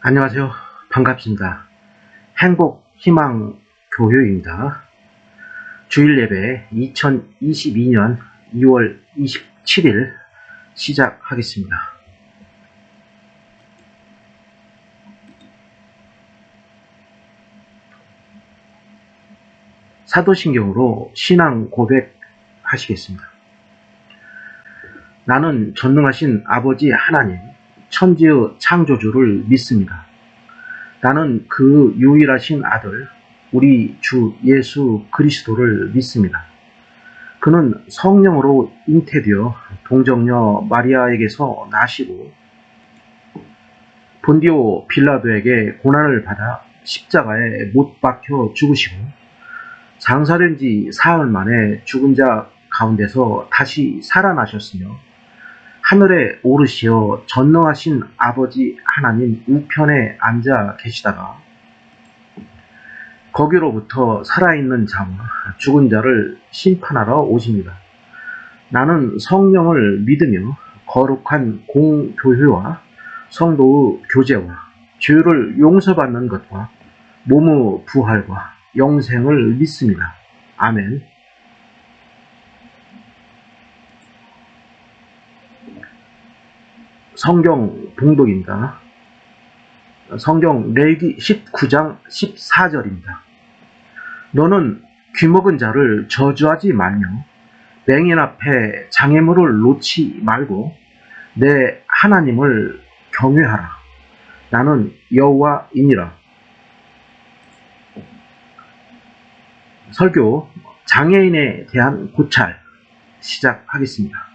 안녕하세요. 반갑습니다. 행복 희망 교회입니다. 주일 예배 2022년 2월 27일 시작하겠습니다. 사도신경으로 신앙 고백하시겠습니다. 나는 전능하신 아버지 하나님, 천지의 창조주를 믿습니다. 나는 그 유일하신 아들, 우리 주 예수 그리스도를 믿습니다. 그는 성령으로 잉태되어 동정녀 마리아에게서 나시고 본디오 빌라도에게 고난을 받아 십자가에 못 박혀 죽으시고 장사된 지 사흘 만에 죽은 자 가운데서 다시 살아나셨으며 하늘에 오르시어 전능하신 아버지 하나님 우편에 앉아 계시다가 거기로부터 살아있는 자와 죽은 자를 심판하러 오십니다. 나는 성령을 믿으며 거룩한 공교회와 성도의 교제와 죄를 용서받는 것과 몸의 부활과 영생을 믿습니다. 아멘. 성경 봉독입니다. 성경 레위기 19장 14절입니다. 너는 귀먹은 자를 저주하지 말며 맹인 앞에 장애물을 놓지 말고 내 하나님을 경외하라. 나는 여호와이니라. 설교 장애인에 대한 고찰 시작하겠습니다.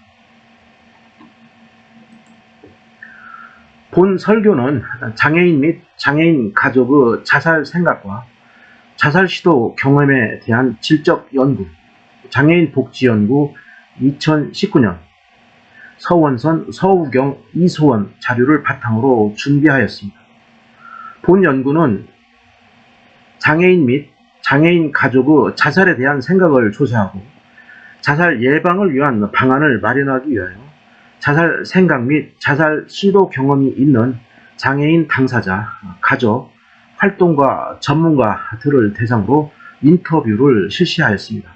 본 설교는 장애인 및 장애인 가족의 자살 생각과 자살 시도 경험에 대한 질적 연구, 장애인 복지 연구 2019년 서원선, 서우경, 이소원 자료를 바탕으로 준비하였습니다. 본 연구는 장애인 및 장애인 가족의 자살에 대한 생각을 조사하고 자살 예방을 위한 방안을 마련하기 위하여 자살 생각 및 자살 시도 경험이 있는 장애인 당사자, 가족, 활동가, 전문가들을 대상으로 인터뷰를 실시하였습니다.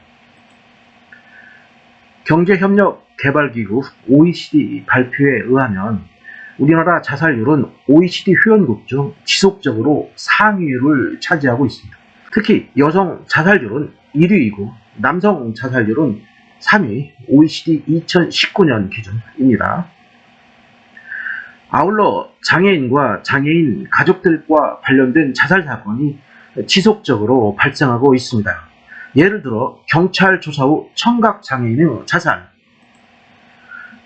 경제협력개발기구 OECD 발표에 의하면 우리나라 자살률은 OECD 회원국 중 지속적으로 상위를 차지하고 있습니다. 특히 여성 자살률은 1위이고 남성 자살률은 3위, OECD 2019년 기준입니다. 아울러 장애인과 장애인 가족들과 관련된 자살 사건이 지속적으로 발생하고 있습니다. 예를 들어 경찰 조사 후 청각장애인의 자살,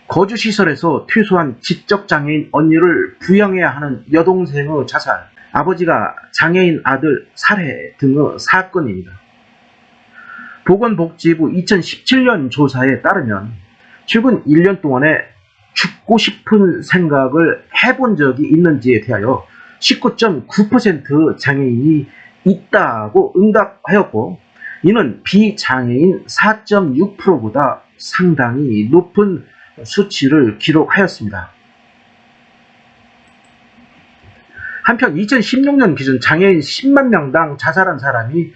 거주시설에서 퇴소한 지적장애인 언니를 부양해야 하는 여동생의 자살, 아버지가 장애인 아들 살해 등의 사건입니다. 보건복지부 2017년 조사에 따르면 최근 1년 동안에 죽고 싶은 생각을 해본 적이 있는지에 대하여 19.9% 장애인이 있다고 응답하였고 이는 비장애인 4.6%보다 상당히 높은 수치를 기록하였습니다. 한편 2016년 기준 장애인 10만 명당 자살한 사람이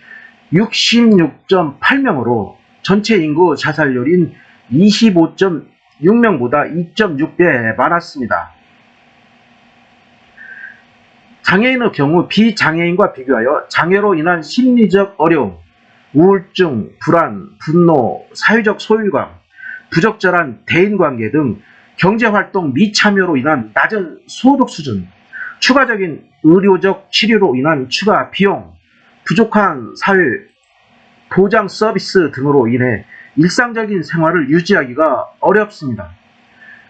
66.8명으로 전체 인구 자살률인 25.6명보다 2.6배 많았습니다. 장애인의 경우 비장애인과 비교하여 장애로 인한 심리적 어려움, 우울증, 불안, 분노, 사회적 소외감, 부적절한 대인관계 등 경제활동 미참여로 인한 낮은 소득 수준, 추가적인 의료적 치료로 인한 추가 비용, 부족한 사회 보장 서비스 등으로 인해 일상적인 생활을 유지하기가 어렵습니다.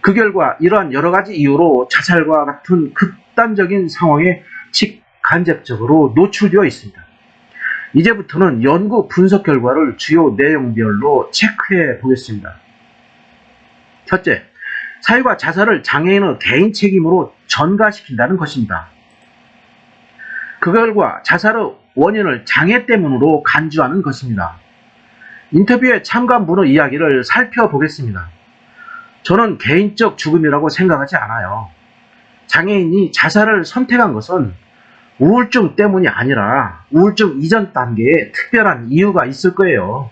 그 결과 이러한 여러 가지 이유로 자살과 같은 극단적인 상황에 직간접적으로 노출되어 있습니다. 이제부터는 연구 분석 결과를 주요 내용별로 체크해 보겠습니다. 첫째, 사회가 자살을 장애인의 개인 책임으로 전가시킨다는 것입니다. 그 결과 자살의 원인을 장애 때문으로 간주하는 것입니다. 인터뷰에 참가한 분의 이야기를 살펴보겠습니다. 저는 개인적 죽음이라고 생각하지 않아요. 장애인이 자살을 선택한 것은 우울증 때문이 아니라 우울증 이전 단계에 특별한 이유가 있을 거예요.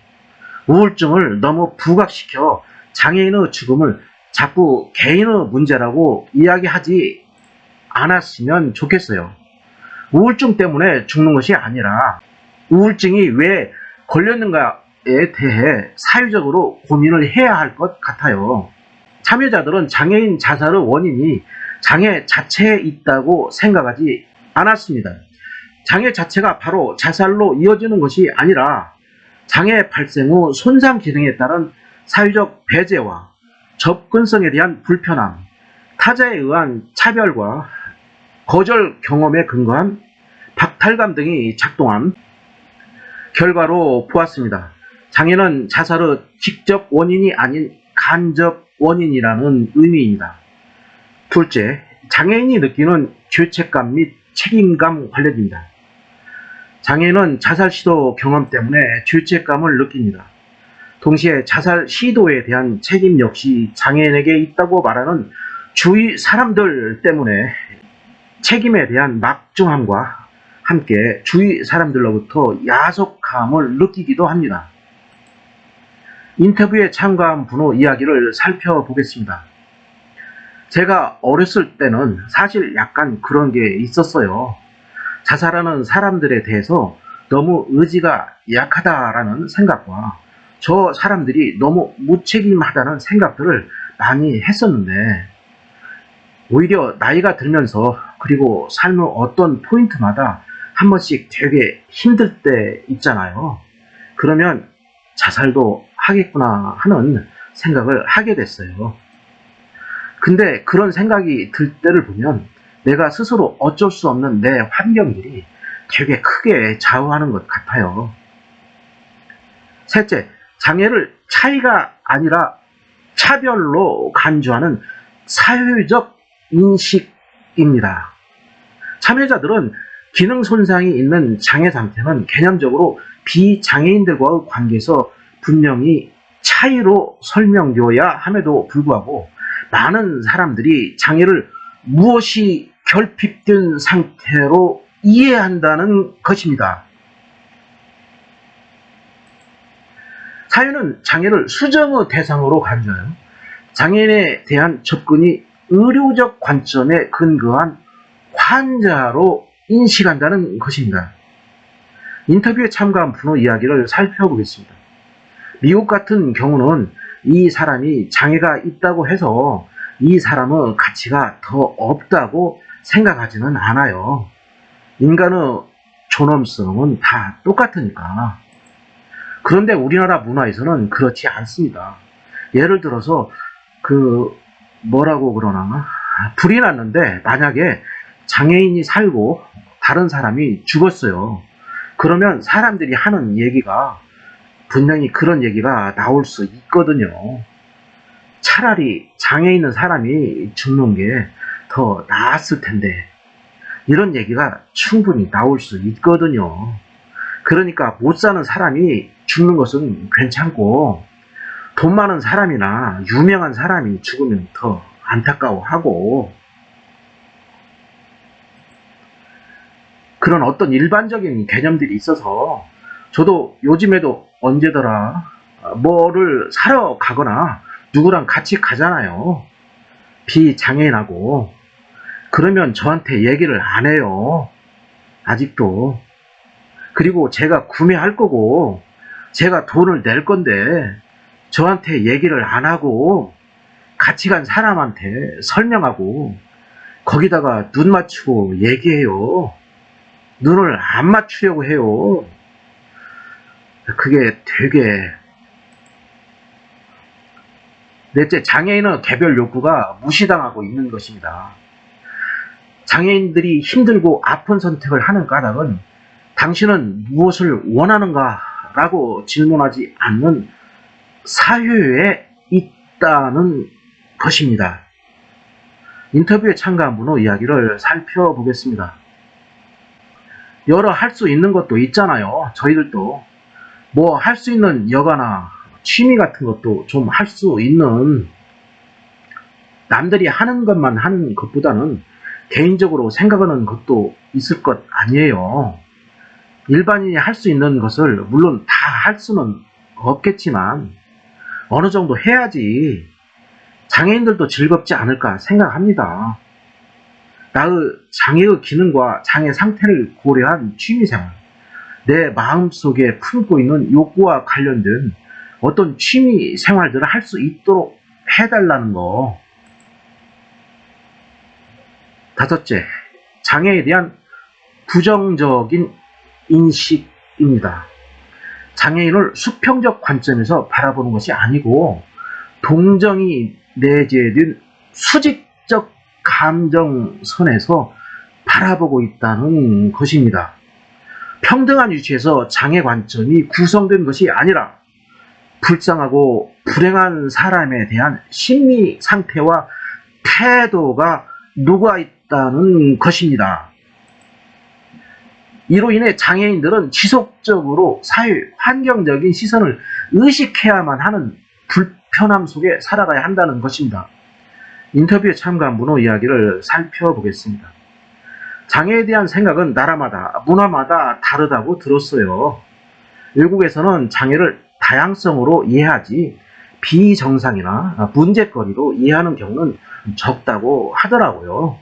우울증을 너무 부각시켜 장애인의 죽음을 자꾸 개인의 문제라고 이야기하지 않았으면 좋겠어요. 우울증 때문에 죽는 것이 아니라 우울증이 왜 걸렸는가에 대해 사회적으로 고민을 해야 할 것 같아요. 참여자들은 장애인 자살의 원인이 장애 자체에 있다고 생각하지 않았습니다. 장애 자체가 바로 자살로 이어지는 것이 아니라 장애 발생 후 손상 기능에 따른 사회적 배제와 접근성에 대한 불편함, 타자에 의한 차별과 거절 경험에 근거한 박탈감 등이 작동한 결과로 보았습니다. 장애는 자살의 직접 원인이 아닌 간접 원인이라는 의미입니다. 둘째, 장애인이 느끼는 죄책감 및 책임감 관련입니다. 장애인은 자살 시도 경험 때문에 죄책감을 느낍니다. 동시에 자살 시도에 대한 책임 역시 장애인에게 있다고 말하는 주위 사람들 때문에 책임에 대한 막중함과 함께 주위 사람들로부터 야속함을 느끼기도 합니다. 인터뷰에 참가한 분의 이야기를 살펴보겠습니다. 제가 어렸을 때는 사실 약간 그런 게 있었어요. 자살하는 사람들에 대해서 너무 의지가 약하다라는 생각과 저 사람들이 너무 무책임하다는 생각들을 많이 했었는데, 오히려 나이가 들면서 그리고 삶의 어떤 포인트마다 한 번씩 되게 힘들 때 있잖아요. 그러면 자살도 하겠구나 하는 생각을 하게 됐어요. 근데 그런 생각이 들 때를 보면 내가 스스로 어쩔 수 없는 내 환경들이 되게 크게 좌우하는 것 같아요. 셋째, 장애를 차이가 아니라 차별로 간주하는 사회적 인식입니다. 참여자들은 기능 손상이 있는 장애 상태는 개념적으로 비장애인들과의 관계에서 분명히 차이로 설명되어야 함에도 불구하고 많은 사람들이 장애를 무엇이 결핍된 상태로 이해한다는 것입니다. 사회는 장애를 수정의 대상으로 간주하여 장애인에 대한 접근이 의료적 관점에 근거한 환자로 인식한다는 것입니다. 인터뷰에 참가한 분의 이야기를 살펴보겠습니다. 미국 같은 경우는 이 사람이 장애가 있다고 해서 이 사람의 가치가 더 없다고 생각하지는 않아요. 인간의 존엄성은 다 똑같으니까. 그런데 우리나라 문화에서는 그렇지 않습니다. 예를 들어서 뭐라고 그러나 불이 났는데 만약에 장애인이 살고 다른 사람이 죽었어요. 그러면 사람들이 하는 얘기가 분명히 그런 얘기가 나올 수 있거든요. 차라리 장애 있는 사람이 죽는 게 더 나았을 텐데, 이런 얘기가 충분히 나올 수 있거든요. 그러니까 못 사는 사람이 죽는 것은 괜찮고 돈 많은 사람이나 유명한 사람이 죽으면 더 안타까워하고, 그런 어떤 일반적인 개념들이 있어서 저도 요즘에도 언제더라 뭐를 사러 가거나 누구랑 같이 가잖아요. 비장애인하고. 그러면 저한테 얘기를 안 해요. 아직도. 그리고 제가 구매할 거고 제가 돈을 낼 건데 저한테 얘기를 안 하고 같이 간 사람한테 설명하고 거기다가 눈 맞추고 얘기해요. 눈을 안 맞추려고 해요. 그게 되게. 넷째, 장애인의 개별 욕구가 무시당하고 있는 것입니다. 장애인들이 힘들고 아픈 선택을 하는 까닭은 당신은 무엇을 원하는가 라고 질문하지 않는 사회에 있다는 것입니다. 인터뷰에 참가한 분의 이야기를 살펴보겠습니다. 여러 할 수 있는 것도 있잖아요. 저희들도 뭐 할 수 있는 여가나 취미 같은 것도 좀 할 수 있는, 남들이 하는 것만 하는 것보다는 개인적으로 생각하는 것도 있을 것 아니에요. 일반인이 할 수 있는 것을 물론 다 할 수는 없겠지만 어느 정도 해야지 장애인들도 즐겁지 않을까 생각합니다. 나의 장애의 기능과 장애 상태를 고려한 취미생활, 내 마음속에 품고 있는 욕구와 관련된 어떤 취미 생활들을 할 수 있도록 해달라는 거. 다섯째, 장애에 대한 부정적인 인식입니다. 장애인을 수평적 관점에서 바라보는 것이 아니고 동정이 내재된 수직적 감정선에서 바라보고 있다는 것입니다. 평등한 위치에서 장애 관점이 구성된 것이 아니라 불쌍하고 불행한 사람에 대한 심리 상태와 태도가 녹아 있다는 것입니다. 이로 인해 장애인들은 지속적으로 사회 환경적인 시선을 의식해야만 하는 불편함 속에 살아가야 한다는 것입니다. 인터뷰에 참가한 문호 이야기를 살펴보겠습니다. 장애에 대한 생각은 나라마다 문화마다 다르다고 들었어요. 외국에서는 장애를 다양성으로 이해하지 비정상이나 문제거리로 이해하는 경우는 적다고 하더라고요.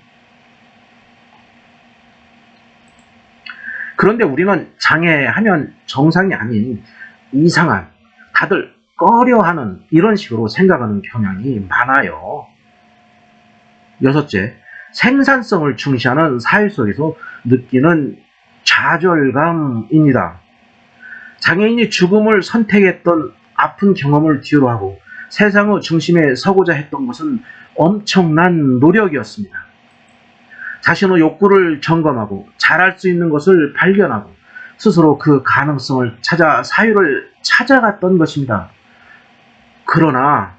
그런데 우리는 장애하면 정상이 아닌 이상한, 다들 꺼려하는 이런 식으로 생각하는 경향이 많아요. 여섯째, 생산성을 중시하는 사회 속에서 느끼는 좌절감입니다. 장애인이 죽음을 선택했던 아픈 경험을 뒤로 하고 세상의 중심에 서고자 했던 것은 엄청난 노력이었습니다. 자신의 욕구를 점검하고 잘할 수 있는 것을 발견하고 스스로 그 가능성을 찾아 사유를 찾아갔던 것입니다. 그러나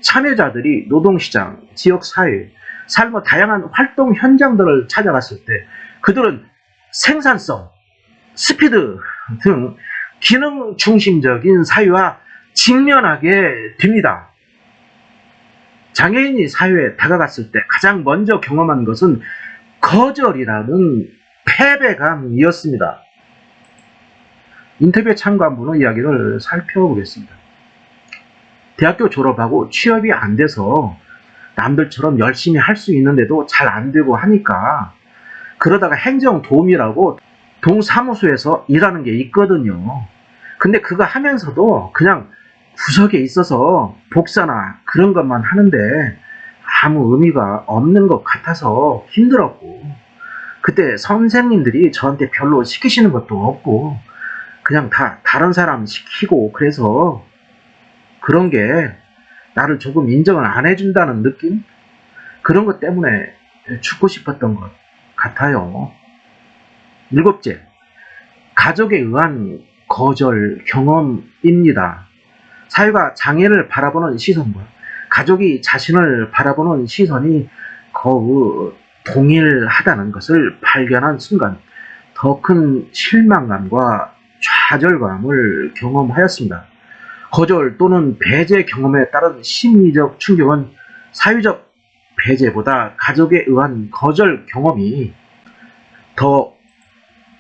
참여자들이 노동시장, 지역사회, 삶의 다양한 활동 현장들을 찾아갔을 때 그들은 생산성, 스피드 등 기능 중심적인 사유와 직면하게 됩니다. 장애인이 사회에 다가갔을 때 가장 먼저 경험한 것은 거절이라는 패배감이었습니다. 인터뷰에 참가한 분의 이야기를 살펴보겠습니다. 대학교 졸업하고 취업이 안 돼서 남들처럼 열심히 할 수 있는데도 잘 안 되고 하니까 그러다가 행정도우미라고 동사무소에서 일하는 게 있거든요. 근데 그거 하면서도 그냥 구석에 있어서 복사나 그런 것만 하는데 아무 의미가 없는 것 같아서 힘들었고, 그때 선생님들이 저한테 별로 시키시는 것도 없고 그냥 다 다른 사람 시키고 그래서 그런 게 나를 조금 인정을 안 해준다는 느낌? 그런 것 때문에 죽고 싶었던 것 같아요. 일곱째, 가족에 의한 거절 경험입니다. 사회가 장애를 바라보는 시선과 가족이 자신을 바라보는 시선이 거의 동일하다는 것을 발견한 순간 더 큰 실망감과 좌절감을 경험하였습니다. 거절 또는 배제 경험에 따른 심리적 충격은 사회적 배제보다 가족에 의한 거절 경험이 더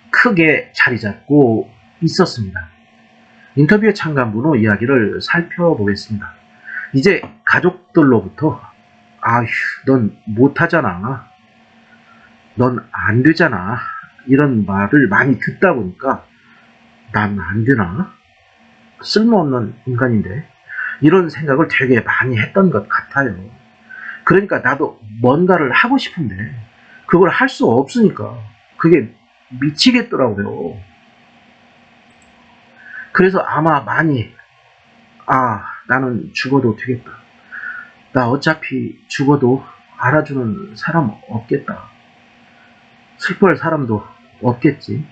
크게 자리 잡고 있었습니다. 인터뷰에 참가한 분의 이야기를 살펴보겠습니다. 이제 가족들로부터 아휴, 넌 못하잖아, 넌 안 되잖아, 이런 말을 많이 듣다 보니까 난 안 되나? 쓸모없는 인간인데, 이런 생각을 되게 많이 했던 것 같아요. 그러니까 나도 뭔가를 하고 싶은데 그걸 할 수 없으니까 그게 미치겠더라고요. 그래서 아마 많이 나는 죽어도 되겠다, 나 어차피 죽어도 알아주는 사람 없겠다, 슬퍼할 사람도 없겠지,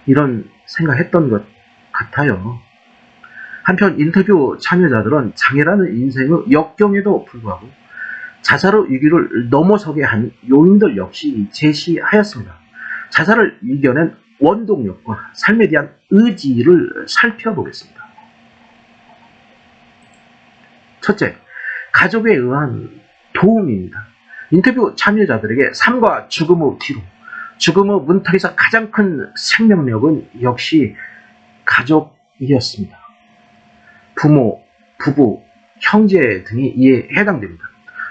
이런 생각했던 것 같아요. 한편 인터뷰 참여자들은 장애라는 인생의 역경에도 불구하고 자살의 위기를 넘어서게 한 요인들 역시 제시하였습니다. 자살을 이겨낸 원동력과 삶에 대한 의지를 살펴보겠습니다. 첫째, 가족에 의한 도움입니다. 인터뷰 참여자들에게 삶과 죽음의 뒤로, 죽음의 문턱에서 가장 큰 생명력은 역시 가족이었습니다. 부모, 부부, 형제 등이 이에 해당됩니다.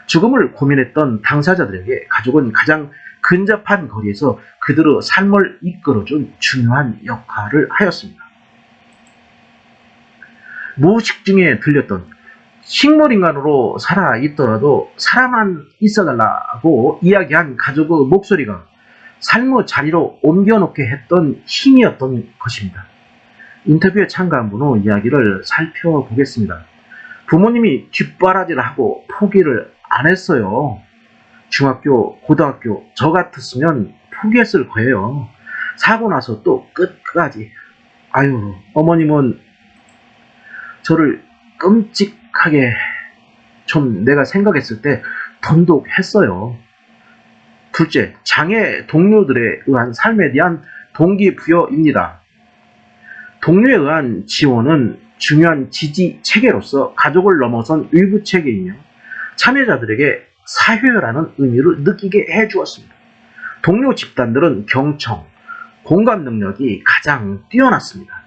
죽음을 고민했던 당사자들에게 가족은 가장 근접한 거리에서 그들의 삶을 이끌어준 중요한 역할을 하였습니다. 무의식 중에 들렸던 식물인간으로 살아있더라도 살아만 있어달라고 이야기한 가족의 목소리가 삶의 자리로 옮겨놓게 했던 힘이었던 것입니다. 인터뷰에 참가한 분의 이야기를 살펴보겠습니다. 부모님이 뒷바라지를 하고 포기를 안 했어요. 중학교, 고등학교 저 같았으면 포기했을 거예요. 사고 나서 또 끝까지. 아유, 어머님은 저를 끔찍하게 좀 내가 생각했을 때 돈독했어요. 둘째, 장애 동료들에 의한 삶에 대한 동기부여입니다. 동료에 의한 지원은 중요한 지지 체계로서 가족을 넘어선 위부 체계이며 참여자들에게 사회라는 의미를 느끼게 해주었습니다. 동료 집단들은 경청, 공감 능력이 가장 뛰어났습니다.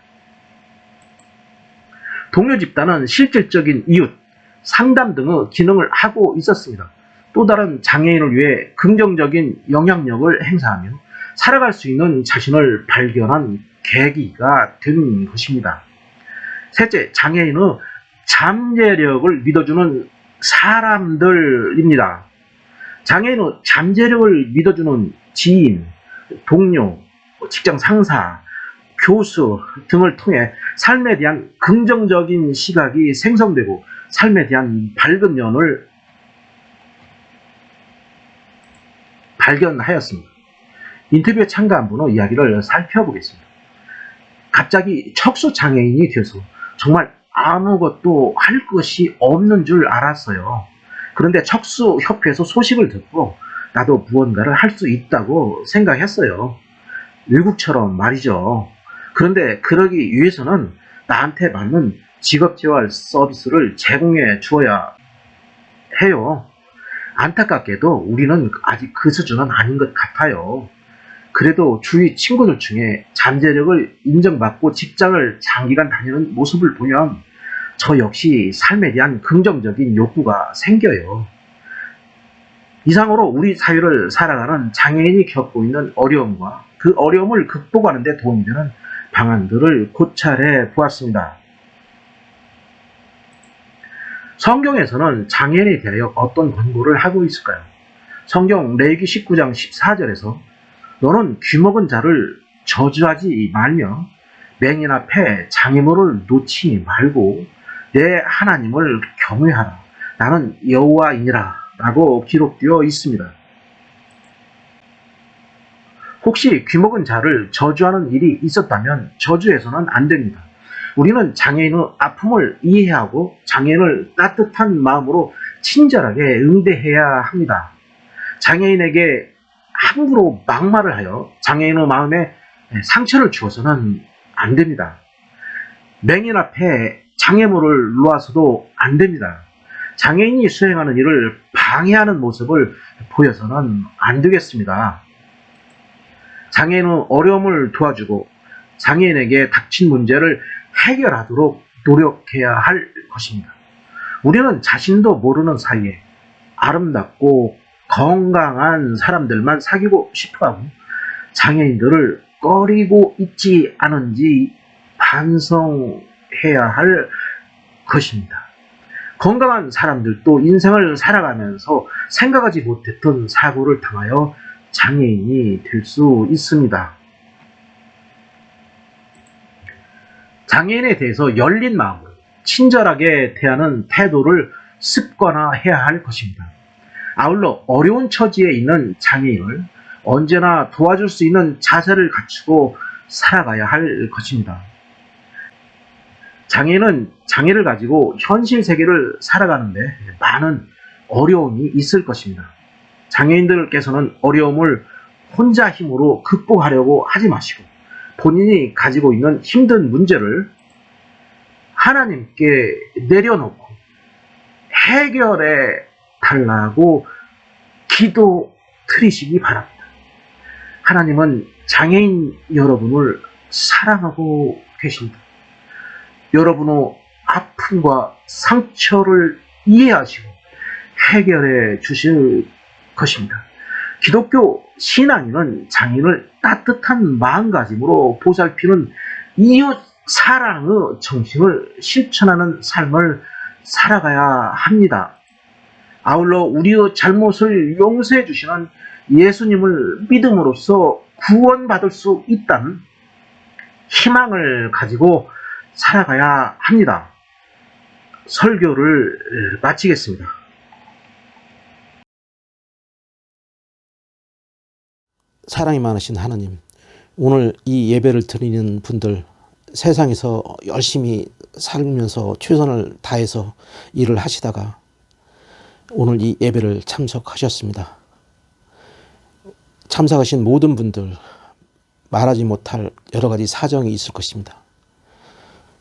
동료 집단은 실질적인 이웃, 상담 등의 기능을 하고 있었습니다. 또 다른 장애인을 위해 긍정적인 영향력을 행사하며 살아갈 수 있는 자신을 발견한 계기가 된 것입니다. 셋째, 장애인의 잠재력을 믿어주는 사람들입니다. 장애인의 잠재력을 믿어주는 지인, 동료, 직장 상사, 교수 등을 통해 삶에 대한 긍정적인 시각이 생성되고 삶에 대한 밝은 면을 발견하였습니다. 인터뷰에 참가한 분의 이야기를 살펴보겠습니다. 갑자기 척수장애인이 되어서 정말 아무것도 할 것이 없는 줄 알았어요. 그런데 척수협회에서 소식을 듣고 나도 무언가를 할 수 있다고 생각했어요. 외국처럼 말이죠. 그런데 그러기 위해서는 나한테 맞는 직업재활 서비스를 제공해 주어야 해요. 안타깝게도 우리는 아직 그 수준은 아닌 것 같아요. 그래도 주위 친구들 중에 잠재력을 인정받고 직장을 장기간 다니는 모습을 보면 저 역시 삶에 대한 긍정적인 욕구가 생겨요. 이상으로 우리 사회를 살아가는 장애인이 겪고 있는 어려움과 그 어려움을 극복하는 데 도움이 되는 방안들을 고찰해 보았습니다. 성경에서는 장애인에 대하여 어떤 권고를 하고 있을까요? 성경 레위기 19장 14절에서 너는 귀먹은 자를 저주하지 말며 맹인 앞에 장애물을 놓지 말고 내 하나님을 경외하라. 나는 여호와이니라 라고 기록되어 있습니다. 혹시 귀먹은 자를 저주하는 일이 있었다면 저주해서는 안 됩니다. 우리는 장애인의 아픔을 이해하고 장애인을 따뜻한 마음으로 친절하게 응대해야 합니다. 장애인에게 함부로 막말을 하여 장애인의 마음에 상처를 주어서는 안 됩니다. 맹인 앞에 장애물을 놓아서도 안 됩니다. 장애인이 수행하는 일을 방해하는 모습을 보여서는 안 되겠습니다. 장애인의 어려움을 도와주고 장애인에게 닥친 문제를 해결하도록 노력해야 할 것입니다. 우리는 자신도 모르는 사이에 아름답고 건강한 사람들만 사귀고 싶어하고 장애인들을 꺼리고 있지 않은지 반성해야 할 것입니다. 건강한 사람들도 인생을 살아가면서 생각하지 못했던 사고를 당하여 장애인이 될 수 있습니다. 장애인에 대해서 열린 마음으로 친절하게 대하는 태도를 습관화해야 할 것입니다. 아울러 어려운 처지에 있는 장애인을 언제나 도와줄 수 있는 자세를 갖추고 살아가야 할 것입니다. 장애인은 장애를 가지고 현실 세계를 살아가는데 많은 어려움이 있을 것입니다. 장애인들께서는 어려움을 혼자 힘으로 극복하려고 하지 마시고 본인이 가지고 있는 힘든 문제를 하나님께 내려놓고 해결해 달라고 기도 드리시기 바랍니다. 하나님은 장애인 여러분을 사랑하고 계십니다. 여러분의 아픔과 상처를 이해하시고 해결해 주실 것입니다. 기독교 신앙인은 장애인을 따뜻한 마음가짐으로 보살피는 이웃 사랑의 정신을 실천하는 삶을 살아가야 합니다. 아울러 우리의 잘못을 용서해 주시는 예수님을 믿음으로써 구원받을 수 있다는 희망을 가지고 살아가야 합니다. 설교를 마치겠습니다. 사랑이 많으신 하나님, 오늘 이 예배를 드리는 분들, 세상에서 열심히 살면서 최선을 다해서 일을 하시다가 오늘 이 예배를 참석하셨습니다. 참석하신 모든 분들 말하지 못할 여러 가지 사정이 있을 것입니다.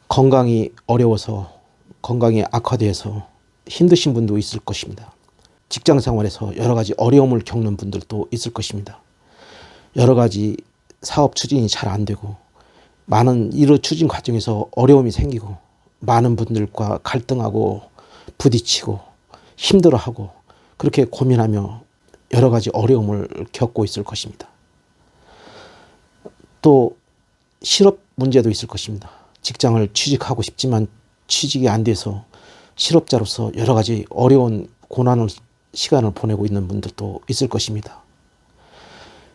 건강이 어려워서, 건강이 악화되어서 힘드신 분도 있을 것입니다. 직장 생활에서 여러 가지 어려움을 겪는 분들도 있을 것입니다. 여러 가지 사업 추진이 잘 안 되고 많은 일 추진 과정에서 어려움이 생기고 많은 분들과 갈등하고 부딪히고 힘들어하고 그렇게 고민하며 여러 가지 어려움을 겪고 있을 것입니다. 또 실업 문제도 있을 것입니다. 직장을 취직하고 싶지만 취직이 안 돼서 실업자로서 여러 가지 어려운 고난을 시간을 보내고 있는 분들도 있을 것입니다.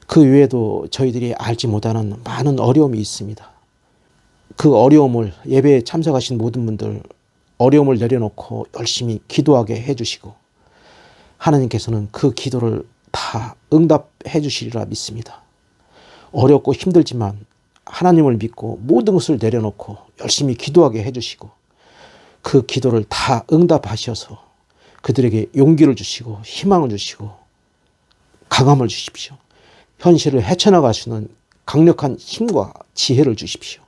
그 외에도 저희들이 알지 못하는 많은 어려움이 있습니다. 그 어려움을 예배에 참석하신 모든 분들 어려움을 내려놓고 열심히 기도하게 해주시고 하나님께서는 그 기도를 다 응답해 주시리라 믿습니다. 어렵고 힘들지만 하나님을 믿고 모든 것을 내려놓고 열심히 기도하게 해주시고 그 기도를 다 응답하셔서 그들에게 용기를 주시고 희망을 주시고 강함을 주십시오. 현실을 헤쳐나갈 수 있는 강력한 힘과 지혜를 주십시오.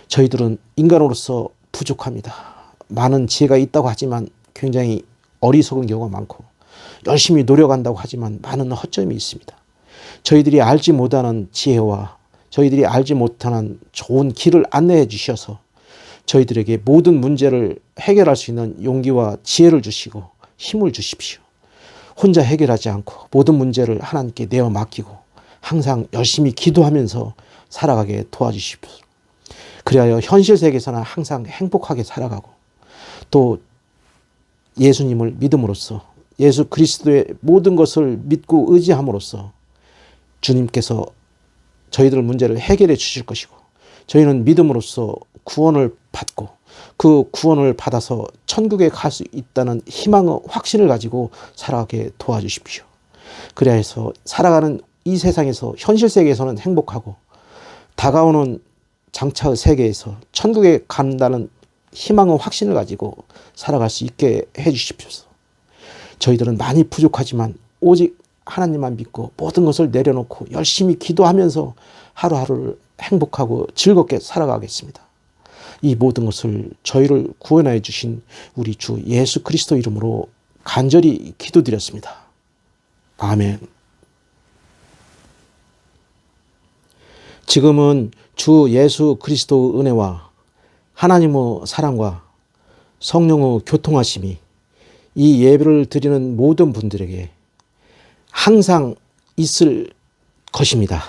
저희들은 인간으로서 부족합니다. 많은 지혜가 있다고 하지만 굉장히 어리석은 경우가 많고 열심히 노력한다고 하지만 많은 허점이 있습니다. 저희들이 알지 못하는 지혜와 저희들이 알지 못하는 좋은 길을 안내해 주셔서 저희들에게 모든 문제를 해결할 수 있는 용기와 지혜를 주시고 힘을 주십시오. 혼자 해결하지 않고 모든 문제를 하나님께 내어 맡기고 항상 열심히 기도하면서 살아가게 도와주십시오. 그리하여 현실 세계에서는 항상 행복하게 살아가고 또 예수님을 믿음으로써 예수 그리스도의 모든 것을 믿고 의지함으로써 주님께서 저희들 문제를 해결해 주실 것이고 저희는 믿음으로써 구원을 받고 그 구원을 받아서 천국에 갈 수 있다는 희망의 확신을 가지고 살아가게 도와주십시오. 그래서 살아가는 이 세상에서 현실 세계에서는 행복하고 다가오는 장차의 세계에서 천국에 간다는 희망의 확신을 가지고 살아갈 수 있게 해주십시오. 저희들은 많이 부족하지만 오직 하나님만 믿고 모든 것을 내려놓고 열심히 기도하면서 하루하루를 행복하고 즐겁게 살아가겠습니다. 이 모든 것을 저희를 구원하여 주신 우리 주 예수 그리스도 이름으로 간절히 기도드렸습니다. 아멘. 지금은 주 예수 그리스도의 은혜와 하나님의 사랑과 성령의 교통하심이 이 예배를 드리는 모든 분들에게 항상 있을 것입니다.